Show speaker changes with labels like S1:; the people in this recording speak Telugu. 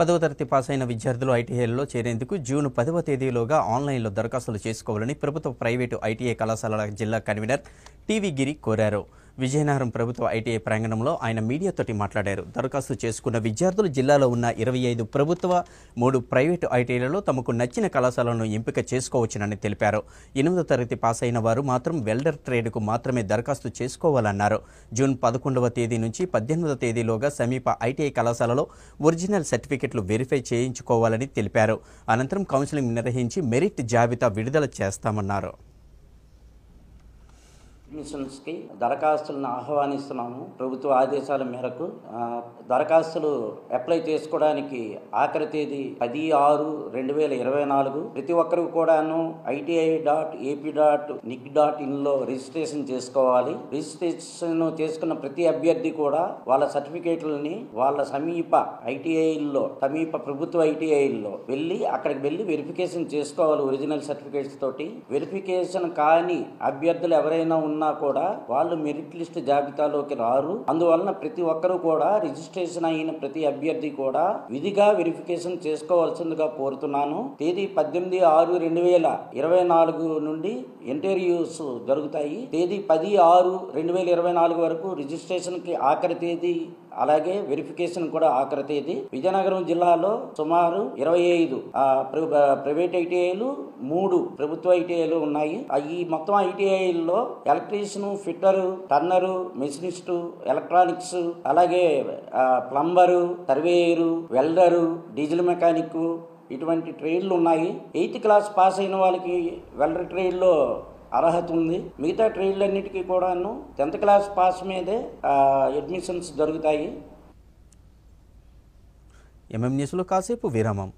S1: 10వ తరగతి పాస్ అయిన విద్యార్థులు ఐటీఐలో చేరేందుకు జూన్ 10వ తేదీలోగా ఆన్లైన్లో దరఖాస్తులు చేసుకోవాలని ప్రభుత్వ ప్రైవేటు ఐటీఐ కళాశాలల జిల్లా కన్వీనర్ టీవీ గిరి కోరారు. విజయనగరం ప్రభుత్వ ఐటీఐ ప్రాంగణంలో ఆయన మీడియాతోటి మాట్లాడారు. దరఖాస్తు చేసుకున్న విద్యార్థులు జిల్లాలో ఉన్న 25 ప్రభుత్వ 3 ప్రైవేటు ఐటీఐలలో తమకు నచ్చిన కళాశాలను ఎంపిక చేసుకోవచ్చునని తెలిపారు. 8వ తరగతి పాస్ అయిన వారు మాత్రం వెల్డర్ ట్రేడ్కు మాత్రమే దరఖాస్తు చేసుకోవాలన్నారు. జూన్ 11వ తేదీ నుంచి 18వ తేదీలోగా సమీప ఐటీఐ కళాశాలలో ఒరిజినల్ సర్టిఫికెట్లు వెరిఫై చేయించుకోవాలని తెలిపారు. అనంతరం కౌన్సిలింగ్ నిర్వహించి మెరిట్ జాబితా విడుదల చేస్తామన్నారు.
S2: అడ్మిషన్స్కి దరఖాస్తులను ఆహ్వానిస్తున్నాము. ప్రభుత్వ ఆదేశాల మేరకు దరఖాస్తులు అప్లై చేసుకోవడానికి ఆఖరి తేదీ 10/6/2024. ప్రతి ఒక్కరు కూడాను ITI.AP.nic.in రిజిస్ట్రేషన్ చేసుకోవాలి. రిజిస్ట్రేషన్ చేసుకున్న ప్రతి అభ్యర్థి కూడా వాళ్ళ సర్టిఫికేట్లని వాళ్ళ సమీప ప్రభుత్వ ఐటీఐల్లో అక్కడికి వెళ్ళి వెరిఫికేషన్ చేసుకోవాలి. ఒరిజినల్ సర్టిఫికేట్స్ తోటి వెరిఫికేషన్ కాని అభ్యర్థులు ఎవరైనా కూడా వాళ్ళు మెరిట్ లిస్ట్ జాబితాలోకి రారు. అందువలన ప్రతి ఒక్కరూ కూడా రిజిస్ట్రేషన్ అయిన ప్రతి అభ్యర్థి కూడా విధిగా వెరిఫికేషన్ చేసుకోవాల్సిందిగా కోరుతున్నాను. తేదీ 18/6/2024 నుండి ఇంటర్వ్యూస్ జరుగుతాయి. తేదీ 10/6/2024 వరకు రిజిస్ట్రేషన్ కి ఆఖరి తేదీ, అలాగే వెరిఫికేషన్ కూడా ఆఖరి తేదీ. విజయనగరం జిల్లాలో సుమారు 25 ప్రైవేట్ ఐటీఐలు, 3 ప్రభుత్వ ఐటీఐలు ఉన్నాయి. ఈ మొత్తం ఐటీఐల్లో ఎలక్ట్రీషియన్, ఫిట్టరు, టర్నరు, మెషినిస్టు, ఎలక్ట్రానిక్స్, అలాగే plumber, surveyor, welder, diesel mechanic ఇటువంటి ట్రేడ్లు ఉన్నాయి. 8th క్లాస్ పాస్ అయిన వాళ్ళకి వెల్డర్ ట్రేడ్లో అర్హత ఉంది. మిగతా ట్రేడ్లన్నిటికీ కూడాను 10th క్లాస్ పాస్ మీదే అడ్మిషన్స్ జరుగుతాయి.
S1: ఎంఎం న్యూస్లో కాసేపు విరామం.